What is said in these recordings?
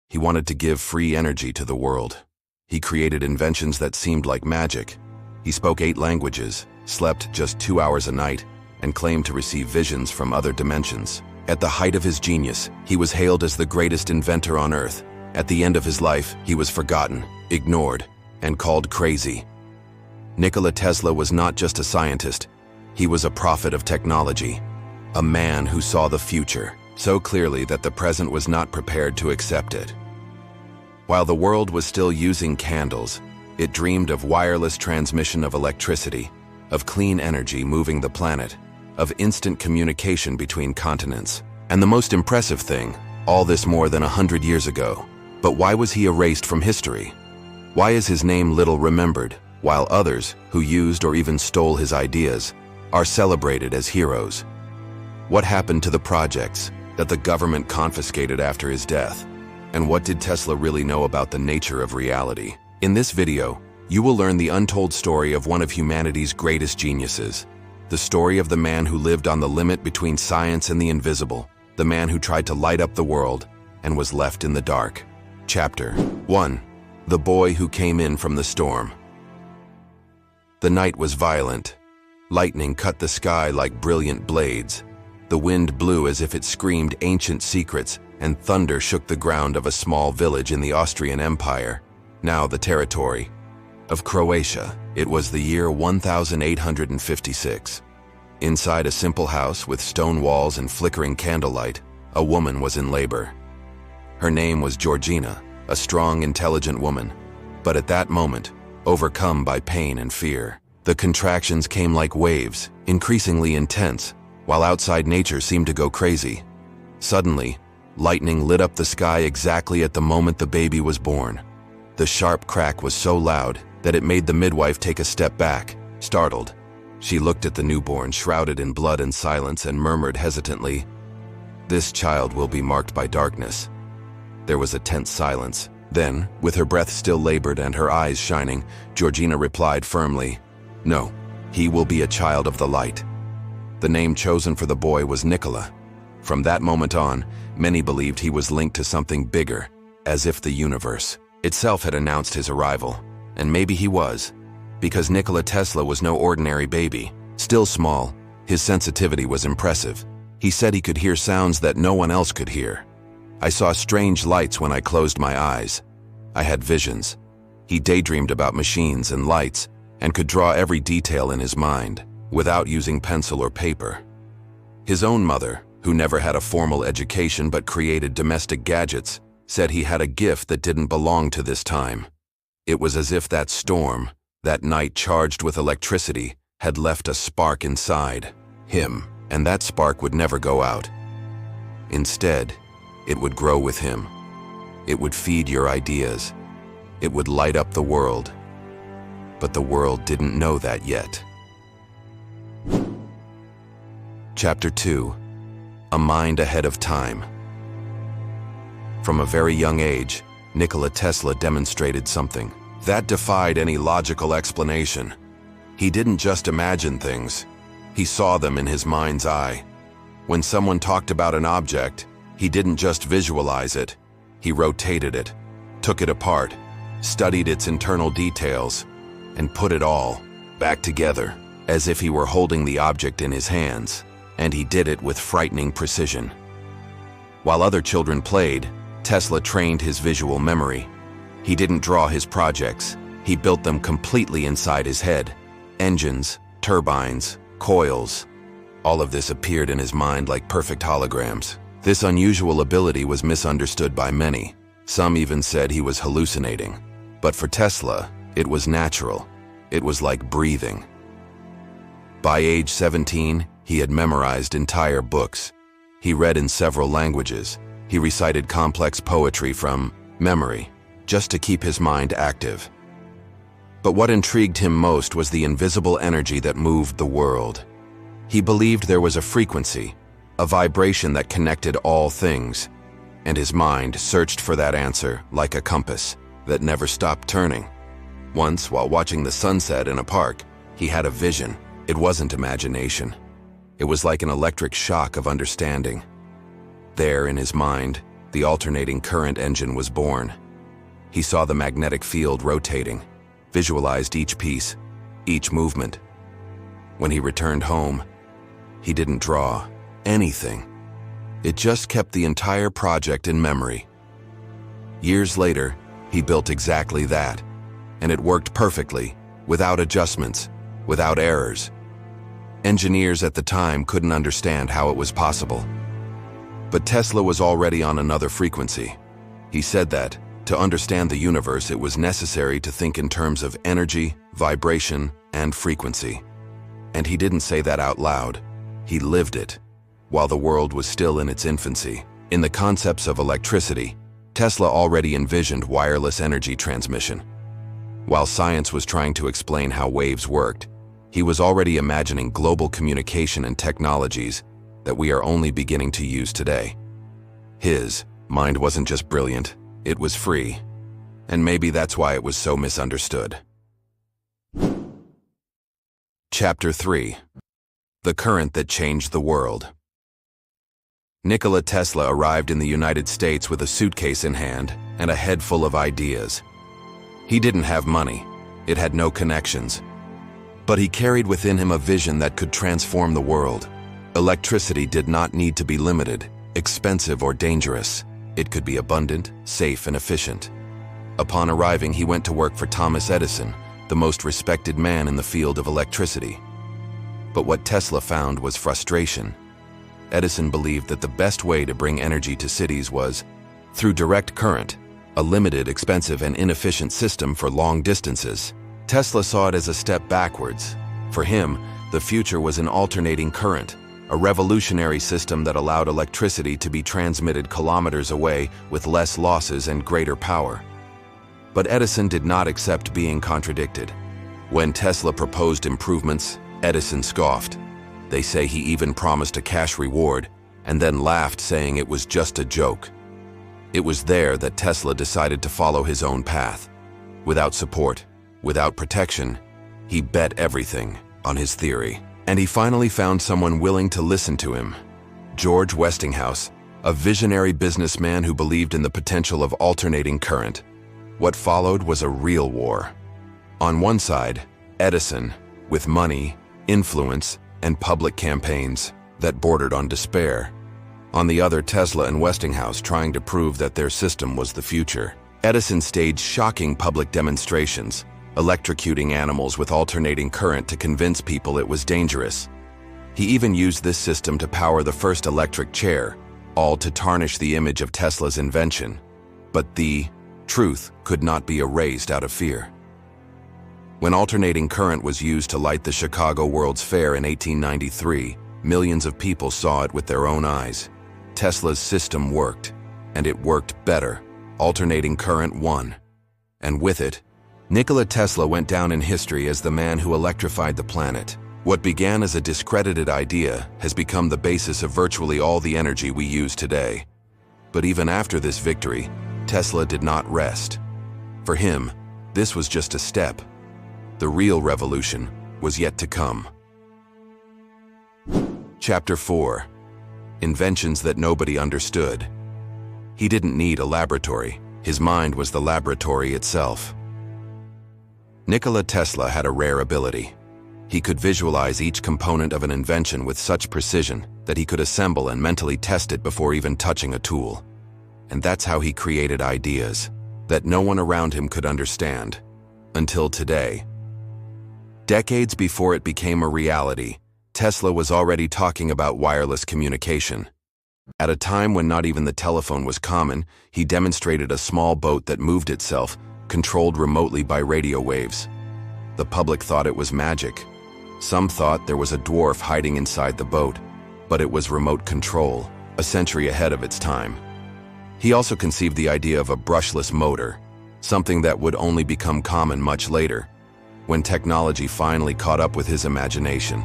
He wanted to give free energy to the world. He created inventions that seemed like magic. He spoke 8 languages, slept just 2 hours a night, and claimed to receive visions from other dimensions. At the height of his genius, he was hailed as the greatest inventor on Earth. At the end of his life, he was forgotten, ignored, and called crazy. Nikola Tesla was not just a scientist. He was a prophet of technology, a man who saw the future so clearly that the present was not prepared to accept it. While the world was still using candles, it dreamed of wireless transmission of electricity, of clean energy moving the planet, of instant communication between continents. And the most impressive thing, all this more than 100 years ago. But why was he erased from history? Why is his name little remembered, while others, who used or even stole his ideas, are celebrated as heroes? What happened to the projects that the government confiscated after his death? And what did Tesla really know about the nature of reality? In this video, you will learn the untold story of one of humanity's greatest geniuses. The story of the man who lived on the limit between science and the invisible, the man who tried to light up the world and was left in the dark. Chapter 1. The Boy Who Came In from the Storm. The night was violent. Lightning cut the sky like brilliant blades. The wind blew as if it screamed ancient secrets, and thunder shook the ground of a small village in the Austrian Empire, now the territory of Croatia. It was the year 1856. Inside a simple house with stone walls and flickering candlelight, a woman was in labor. Her name was Georgina, a strong, intelligent woman, but at that moment, overcome by pain and fear. The contractions came like waves, increasingly intense, while outside nature seemed to go crazy. Suddenly, lightning lit up the sky exactly at the moment the baby was born. The sharp crack was so loud that it made the midwife take a step back, startled. She looked at the newborn shrouded in blood and silence and murmured hesitantly, "This child will be marked by darkness." There was a tense silence. Then, with her breath still labored and her eyes shining, Georgina replied firmly, "No, he will be a child of the light." The name chosen for the boy was Nikola. From that moment on, many believed he was linked to something bigger, as if the universe itself had announced his arrival. And maybe he was, because Nikola Tesla was no ordinary baby. Still small, his sensitivity was impressive. He said he could hear sounds that no one else could hear. "I saw strange lights when I closed my eyes. I had visions." He daydreamed about machines and lights and could draw every detail in his mind, without using pencil or paper. His own mother, who never had a formal education but created domestic gadgets, said he had a gift that didn't belong to this time. It was as if that storm, that night charged with electricity, had left a spark inside him, and that spark would never go out. Instead, it would grow with him. It would feed your ideas. It would light up the world. But the world didn't know that yet. Chapter 2. A Mind Ahead of Time. From a very young age, Nikola Tesla demonstrated something that defied any logical explanation. He didn't just imagine things, he saw them in his mind's eye. When someone talked about an object, he didn't just visualize it, he rotated it, took it apart, studied its internal details, and put it all back together, as if he were holding the object in his hands, and he did it with frightening precision. While other children played, Tesla trained his visual memory. He didn't draw his projects, he built them completely inside his head. Engines, turbines, coils, all of this appeared in his mind like perfect holograms. This unusual ability was misunderstood by many. Some even said he was hallucinating. But for Tesla, it was natural. It was like breathing. By age 17, he had memorized entire books. He read in several languages. He recited complex poetry from memory, just to keep his mind active. But what intrigued him most was the invisible energy that moved the world. He believed there was a frequency, a vibration that connected all things, and his mind searched for that answer like a compass that never stopped turning. Once, while watching the sunset in a park, he had a vision. It wasn't imagination. It was like an electric shock of understanding. There in his mind, the alternating current engine was born. He saw the magnetic field rotating, visualized each piece, each movement. When he returned home, he didn't draw anything. It just kept the entire project in memory. Years later, he built exactly that, and it worked perfectly, without adjustments, without errors. Engineers at the time couldn't understand how it was possible. But Tesla was already on another frequency. He said that, to understand the universe, it was necessary to think in terms of energy, vibration, and frequency. And he didn't say that out loud. He lived it. While the world was still in its infancy, in the concepts of electricity, Tesla already envisioned wireless energy transmission. While science was trying to explain how waves worked, he was already imagining global communication and technologies that we are only beginning to use today. His mind wasn't just brilliant, it was free. And maybe that's why it was so misunderstood. Chapter 3. The Current That Changed the World. Nikola Tesla arrived in the United States with a suitcase in hand and a head full of ideas. He didn't have money. It had no connections. But he carried within him a vision that could transform the world. Electricity did not need to be limited, expensive, or dangerous. It could be abundant, safe, and efficient. Upon arriving, he went to work for Thomas Edison, the most respected man in the field of electricity. But what Tesla found was frustration. Edison believed that the best way to bring energy to cities was through direct current, a limited, expensive, and inefficient system for long distances. Tesla saw it as a step backwards. For him, the future was an alternating current, a revolutionary system that allowed electricity to be transmitted kilometers away with less losses and greater power. But Edison did not accept being contradicted. When Tesla proposed improvements, Edison scoffed. They say he even promised a cash reward, and then laughed, saying it was just a joke. It was there that Tesla decided to follow his own path. Without support, without protection, he bet everything on his theory. And he finally found someone willing to listen to him. George Westinghouse, a visionary businessman who believed in the potential of alternating current. What followed was a real war. On one side, Edison, with money, influence, and public campaigns that bordered on despair. On the other, Tesla and Westinghouse trying to prove that their system was the future. Edison staged shocking public demonstrations, electrocuting animals with alternating current to convince people it was dangerous. He even used this system to power the first electric chair, all to tarnish the image of Tesla's invention. But the truth could not be erased out of fear. When alternating current was used to light the Chicago World's Fair in 1893, millions of people saw it with their own eyes. Tesla's system worked, and it worked better. Alternating current won. And with it, Nikola Tesla went down in history as the man who electrified the planet. What began as a discredited idea has become the basis of virtually all the energy we use today. But even after this victory, Tesla did not rest. For him, this was just a step. The real revolution was yet to come. Chapter 4. Inventions that nobody understood. He didn't need a laboratory. His mind was the laboratory itself. Nikola Tesla had a rare ability. He could visualize each component of an invention with such precision that he could assemble and mentally test it before even touching a tool. And that's how he created ideas that no one around him could understand. Until today. Decades before it became a reality, Tesla was already talking about wireless communication. At a time when not even the telephone was common, he demonstrated a small boat that moved itself, controlled remotely by radio waves. The public thought it was magic. Some thought there was a dwarf hiding inside the boat, but it was remote control, a century ahead of its time. He also conceived the idea of a brushless motor, something that would only become common much later, when technology finally caught up with his imagination.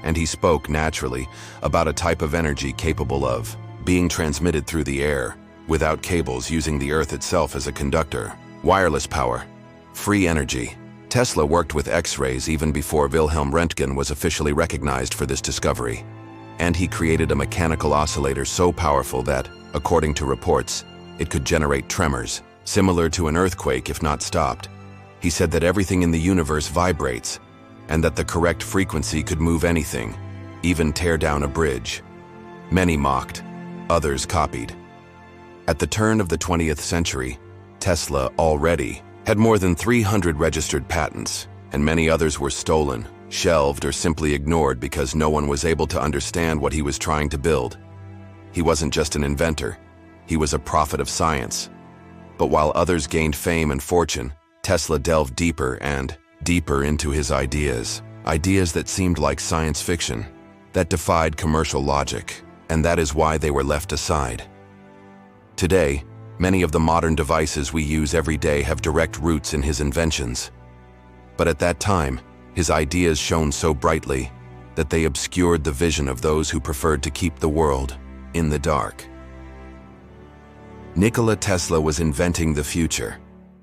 And he spoke naturally about a type of energy capable of being transmitted through the air, without cables, using the earth itself as a conductor. Wireless power, free energy. Tesla worked with X-rays even before Wilhelm Röntgen was officially recognized for this discovery. And he created a mechanical oscillator so powerful that, According to reports, it could generate tremors, similar to an earthquake if not stopped. He said that everything in the universe vibrates, and that the correct frequency could move anything, even tear down a bridge. Many mocked, others copied. At the turn of the 20th century, Tesla already had more than 300 registered patents, and many others were stolen, shelved, or simply ignored because no one was able to understand what he was trying to build. He wasn't just an inventor, he was a prophet of science. But while others gained fame and fortune, Tesla delved deeper and deeper into his ideas that seemed like science fiction, that defied commercial logic, and that is why they were left aside. Today, many of the modern devices we use every day have direct roots in his inventions. But at that time, his ideas shone so brightly that they obscured the vision of those who preferred to keep the world in the dark. Nikola Tesla was inventing the future,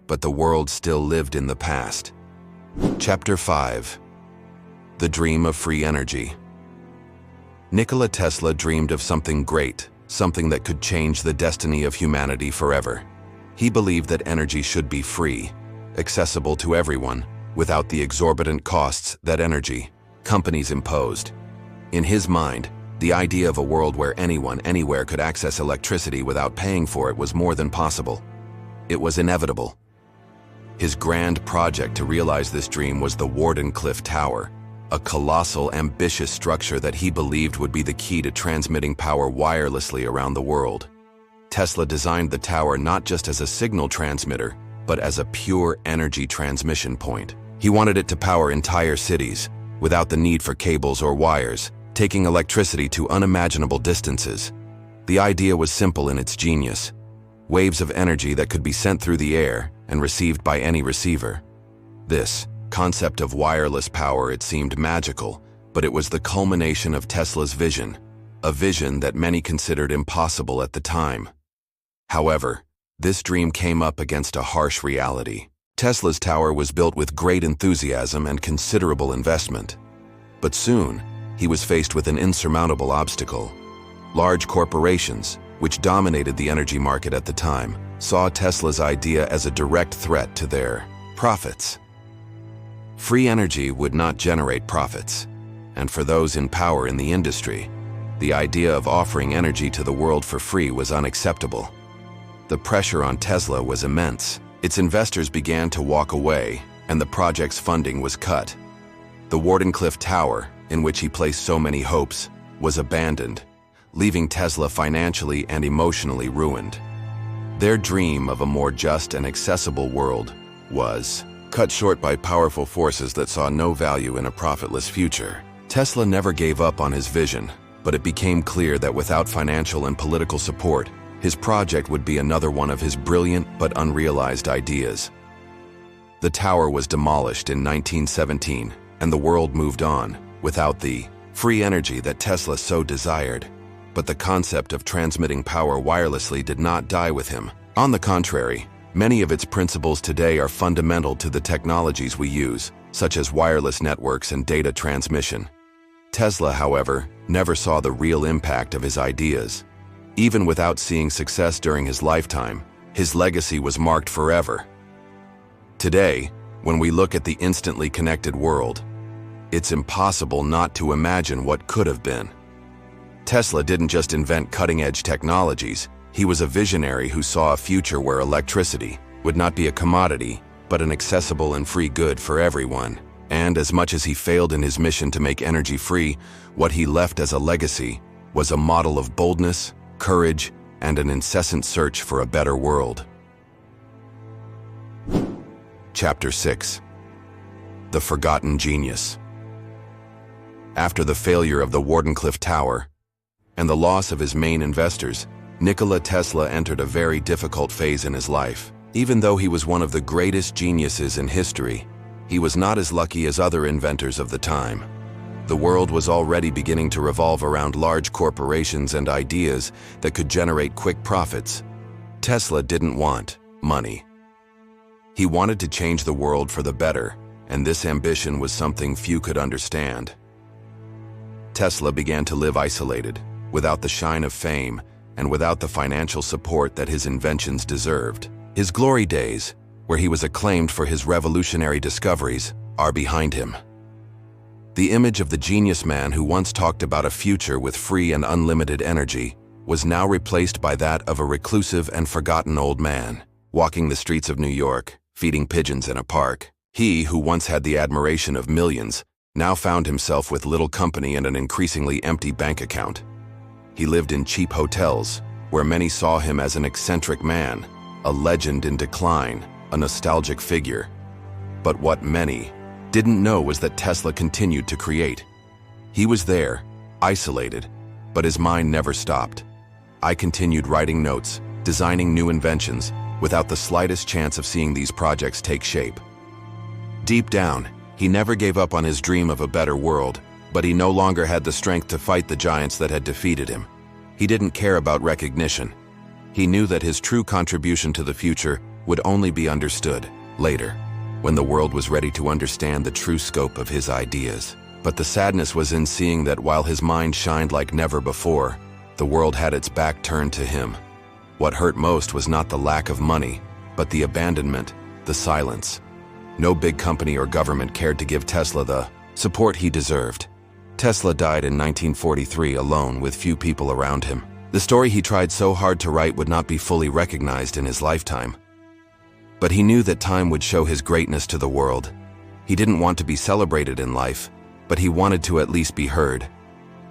but the world still lived in the past. Chapter 5. The Dream of Free Energy. Nikola Tesla dreamed of something great, something that could change the destiny of humanity forever. He believed that energy should be free, accessible to everyone, without the exorbitant costs that energy companies imposed. In his mind, the idea of a world where anyone, anywhere could access electricity without paying for it was more than possible. It was inevitable. His grand project to realize this dream was the Wardenclyffe Tower, a colossal, ambitious structure that he believed would be the key to transmitting power wirelessly around the world. Tesla designed the tower not just as a signal transmitter, but as a pure energy transmission point. He wanted it to power entire cities, without the need for cables or wires, taking electricity to unimaginable distances. The idea was simple in its genius: waves of energy that could be sent through the air and received by any receiver. This concept of wireless power, it seemed magical, but it was the culmination of Tesla's vision, a vision that many considered impossible at the time. However, this dream came up against a harsh reality. Tesla's tower was built with great enthusiasm and considerable investment. But soon, he was faced with an insurmountable obstacle. Large corporations, which dominated the energy market at the time, saw Tesla's idea as a direct threat to their profits. Free energy would not generate profits, and for those in power in the industry, the idea of offering energy to the world for free was unacceptable. The pressure on Tesla was immense. Its investors began to walk away, and the project's funding was cut. The Wardenclyffe Tower, in which he placed so many hopes, was abandoned, leaving Tesla financially and emotionally ruined. Their dream of a more just and accessible world was cut short by powerful forces that saw no value in a profitless future. Tesla never gave up on his vision, but it became clear that without financial and political support, his project would be another one of his brilliant but unrealized ideas. The tower was demolished in 1917, and the world moved on, without the free energy that Tesla so desired. But the concept of transmitting power wirelessly did not die with him. On the contrary, many of its principles today are fundamental to the technologies we use, such as wireless networks and data transmission. Tesla, however, never saw the real impact of his ideas. Even without seeing success during his lifetime, his legacy was marked forever. Today, when we look at the instantly connected world, it's impossible not to imagine what could have been. Tesla didn't just invent cutting-edge technologies, he was a visionary who saw a future where electricity would not be a commodity, but an accessible and free good for everyone. And as much as he failed in his mission to make energy free, what he left as a legacy was a model of boldness, courage, and an incessant search for a better world. Chapter 6. The Forgotten Genius. After the failure of the Wardenclyffe Tower and the loss of his main investors, Nikola Tesla entered a very difficult phase in his life. Even though he was one of the greatest geniuses in history, he was not as lucky as other inventors of the time. The world was already beginning to revolve around large corporations and ideas that could generate quick profits. Tesla didn't want money. He wanted to change the world for the better, and this ambition was something few could understand. Tesla began to live isolated, without the shine of fame, and without the financial support that his inventions deserved. His glory days, where he was acclaimed for his revolutionary discoveries, are behind him. The image of the genius man who once talked about a future with free and unlimited energy was now replaced by that of a reclusive and forgotten old man, walking the streets of New York, feeding pigeons in a park. He, who once had the admiration of millions, now found himself with little company and an increasingly empty bank account. He lived in cheap hotels, where many saw him as an eccentric man, a legend in decline, a nostalgic figure. But what many didn't know was that Tesla continued to create. He was there, isolated, but his mind never stopped. I continued writing notes, designing new inventions, without the slightest chance of seeing these projects take shape. Deep down, he never gave up on his dream of a better world, but he no longer had the strength to fight the giants that had defeated him. He didn't care about recognition. He knew that his true contribution to the future would only be understood later, when the world was ready to understand the true scope of his ideas. But the sadness was in seeing that while his mind shined like never before, the world had its back turned to him. What hurt most was not the lack of money, but the abandonment, the silence. No big company or government cared to give Tesla the support he deserved. Tesla died in 1943 alone with few people around him. The story he tried so hard to write would not be fully recognized in his lifetime. But he knew that time would show his greatness to the world. He didn't want to be celebrated in life, but he wanted to at least be heard.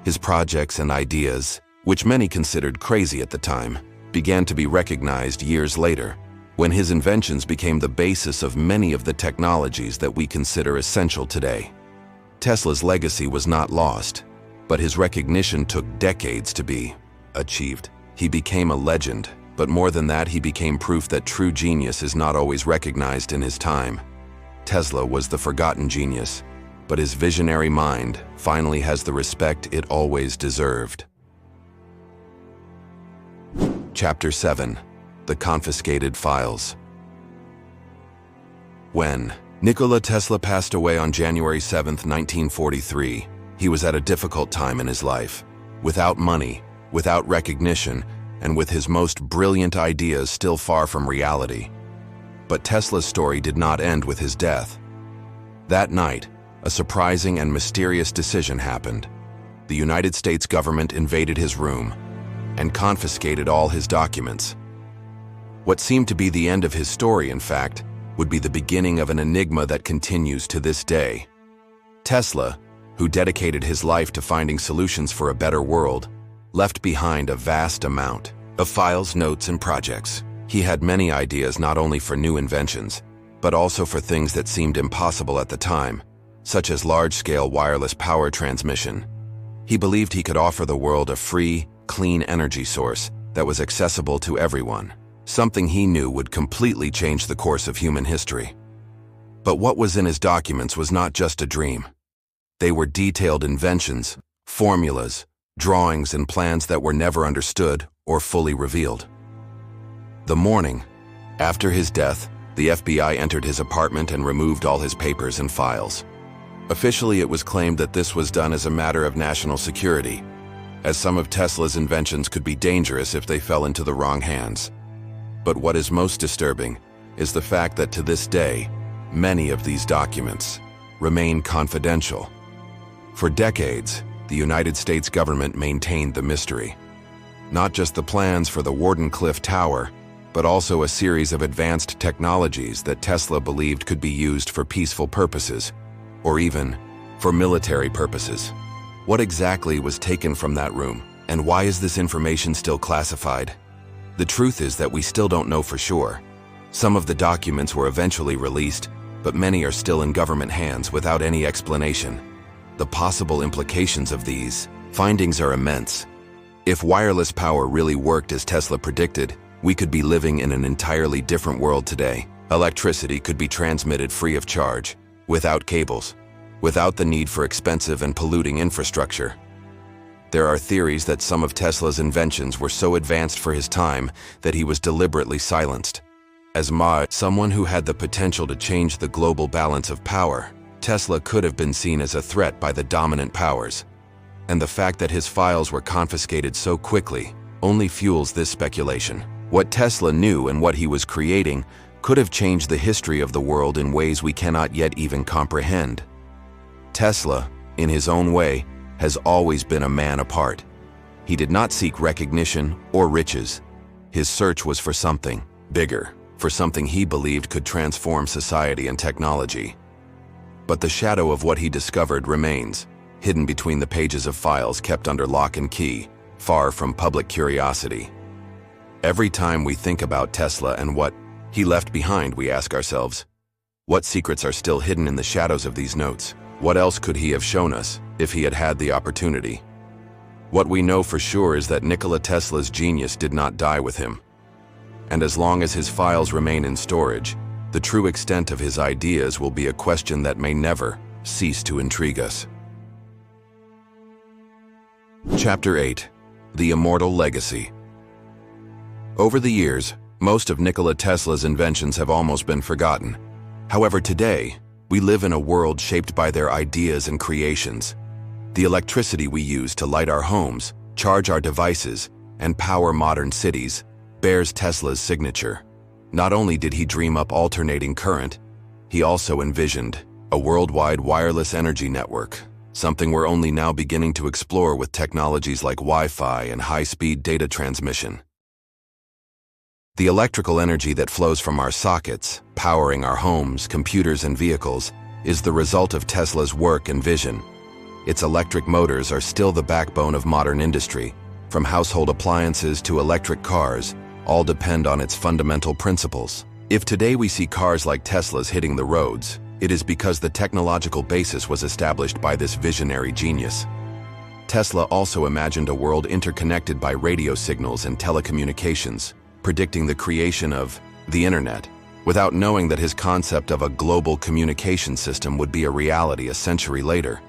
His projects and ideas, which many considered crazy at the time, began to be recognized years later, when his inventions became the basis of many of the technologies that we consider essential today. Tesla's legacy was not lost, but his recognition took decades to be achieved. He became a legend, but more than that, he became proof that true genius is not always recognized in his time. Tesla was the forgotten genius, but his visionary mind finally has the respect it always deserved. Chapter 7. The Confiscated Files. When Nikola Tesla passed away on January 7, 1943, he was at a difficult time in his life. Without money, without recognition, and with his most brilliant ideas still far from reality. But Tesla's story did not end with his death. That night, a surprising and mysterious decision happened. The United States government invaded his room and confiscated all his documents. What seemed to be the end of his story, in fact, would be the beginning of an enigma that continues to this day. Tesla, who dedicated his life to finding solutions for a better world, left behind a vast amount of files, notes, and projects. He had many ideas not only for new inventions, but also for things that seemed impossible at the time, such as large-scale wireless power transmission. He believed he could offer the world a free, clean energy source that was accessible to everyone, something he knew would completely change the course of human history. But what was in his documents was not just a dream. They were detailed inventions, formulas, drawings, and plans that were never understood or fully revealed. The morning after his death, the FBI entered his apartment and removed all his papers and files. Officially, it was claimed that this was done as a matter of national security, as some of Tesla's inventions could be dangerous if they fell into the wrong hands. But what is most disturbing is the fact that to this day, many of these documents remain confidential. For decades, the United States government maintained the mystery. Not just the plans for the Wardenclyffe Tower, but also a series of advanced technologies that Tesla believed could be used for peaceful purposes, or even for military purposes. What exactly was taken from that room, and why is this information still classified? The truth is that we still don't know for sure. Some of the documents were eventually released, but many are still in government hands without any explanation. The possible implications of these findings are immense. If wireless power really worked as Tesla predicted, we could be living in an entirely different world today. Electricity could be transmitted free of charge, without cables, without the need for expensive and polluting infrastructure. There are theories that some of Tesla's inventions were so advanced for his time that he was deliberately silenced. As someone who had the potential to change the global balance of power, Tesla could have been seen as a threat by the dominant powers. And the fact that his files were confiscated so quickly only fuels this speculation. What Tesla knew and what he was creating could have changed the history of the world in ways we cannot yet even comprehend. Tesla, in his own way, has always been a man apart. He did not seek recognition or riches. His search was for something bigger, for something he believed could transform society and technology. But the shadow of what he discovered remains, hidden between the pages of files kept under lock and key, far from public curiosity. Every time we think about Tesla and what he left behind, we ask ourselves, what secrets are still hidden in the shadows of these notes? What else could he have shown us if he had had the opportunity? What we know for sure is that Nikola Tesla's genius did not die with him. And as long as his files remain in storage, the true extent of his ideas will be a question that may never cease to intrigue us. Chapter 8. The Immortal Legacy. Over the years, most of Nikola Tesla's inventions have almost been forgotten. However, today, we live in a world shaped by their ideas and creations. The electricity we use to light our homes, charge our devices, and power modern cities bears Tesla's signature. Not only did he dream up alternating current, he also envisioned a worldwide wireless energy network, something we're only now beginning to explore with technologies like Wi-Fi and high-speed data transmission. The electrical energy that flows from our sockets, powering our homes, computers, and vehicles, is the result of Tesla's work and vision. Its electric motors are still the backbone of modern industry. From household appliances to electric cars, all depend on its fundamental principles. If today we see cars like Tesla's hitting the roads, it is because the technological basis was established by this visionary genius. Tesla also imagined a world interconnected by radio signals and telecommunications, predicting the creation of the internet, without knowing that his concept of a global communication system would be a reality a century later.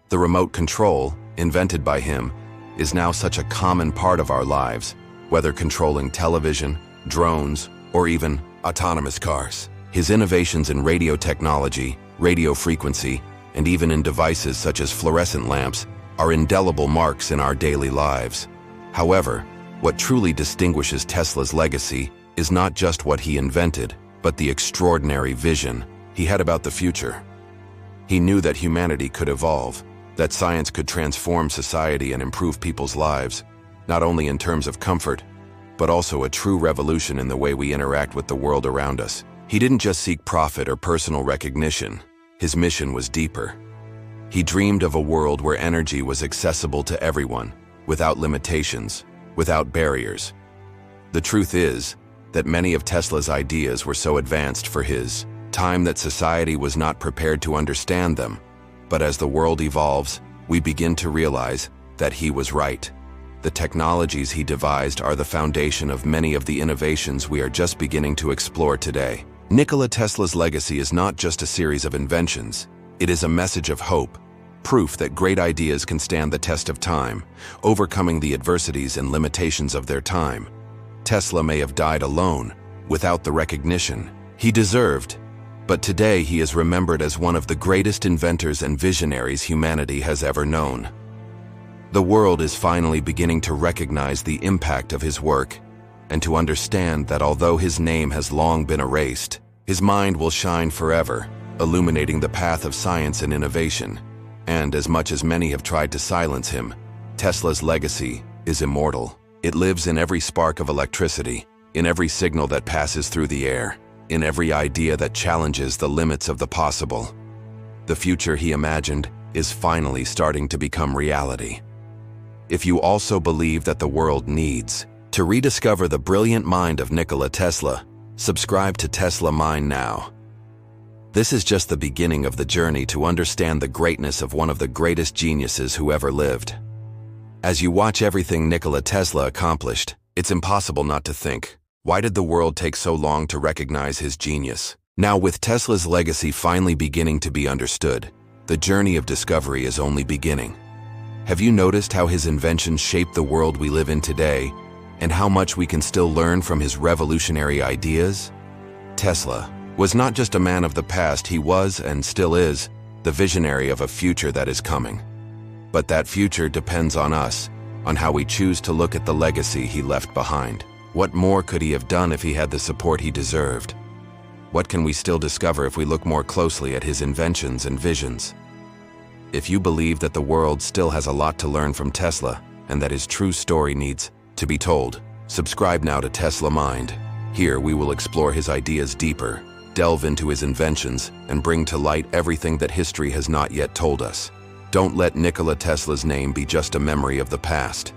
The remote control, invented by him, is now such a common part of our lives, whether controlling television, drones, or even autonomous cars. His innovations in radio technology, radio frequency, and even in devices such as fluorescent lamps are indelible marks in our daily lives. However, what truly distinguishes Tesla's legacy is not just what he invented, but the extraordinary vision he had about the future. He knew that humanity could evolve, that science could transform society and improve people's lives, not only in terms of comfort, but also a true revolution in the way we interact with the world around us. He didn't just seek profit or personal recognition. His mission was deeper. He dreamed of a world where energy was accessible to everyone, without limitations, without barriers. The truth is that many of Tesla's ideas were so advanced for his time that society was not prepared to understand them. But as the world evolves, we begin to realize that he was right. The technologies he devised are the foundation of many of the innovations we are just beginning to explore today. Nikola Tesla's legacy is not just a series of inventions. It is a message of hope, proof that great ideas can stand the test of time, overcoming the adversities and limitations of their time. Tesla may have died alone, without the recognition he deserved, but today he is remembered as one of the greatest inventors and visionaries humanity has ever known. The world is finally beginning to recognize the impact of his work, and to understand that although his name has long been erased, his mind will shine forever, illuminating the path of science and innovation. And as much as many have tried to silence him, Tesla's legacy is immortal. It lives in every spark of electricity, in every signal that passes through the air, in every idea that challenges the limits of the possible. The future he imagined is finally starting to become reality. If you also believe that the world needs to rediscover the brilliant mind of Nikola Tesla, subscribe to Tesla Mind now. This is just the beginning of the journey to understand the greatness of one of the greatest geniuses who ever lived. As you watch everything Nikola Tesla accomplished, it's impossible not to think, why did the world take so long to recognize his genius? Now, with Tesla's legacy finally beginning to be understood, the journey of discovery is only beginning. Have you noticed how his inventions shaped the world we live in today, and how much we can still learn from his revolutionary ideas? Tesla was not just a man of the past, he was, and still is, the visionary of a future that is coming. But that future depends on us, on how we choose to look at the legacy he left behind. What more could he have done if he had the support he deserved? What can we still discover if we look more closely at his inventions and visions? If you believe that the world still has a lot to learn from Tesla and that his true story needs to be told, subscribe now to Tesla Mind. Here we will explore his ideas deeper, delve into his inventions, and bring to light everything that history has not yet told us. Don't let Nikola Tesla's name be just a memory of the past.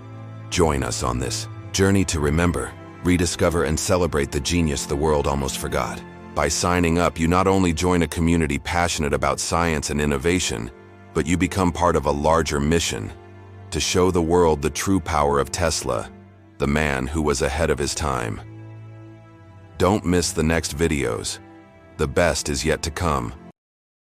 Join us on this journey to remember, rediscover, and celebrate the genius the world almost forgot. By signing up, you not only join a community passionate about science and innovation, but you become part of a larger mission to show the world the true power of Tesla, the man who was ahead of his time. Don't miss the next videos. The best is yet to come.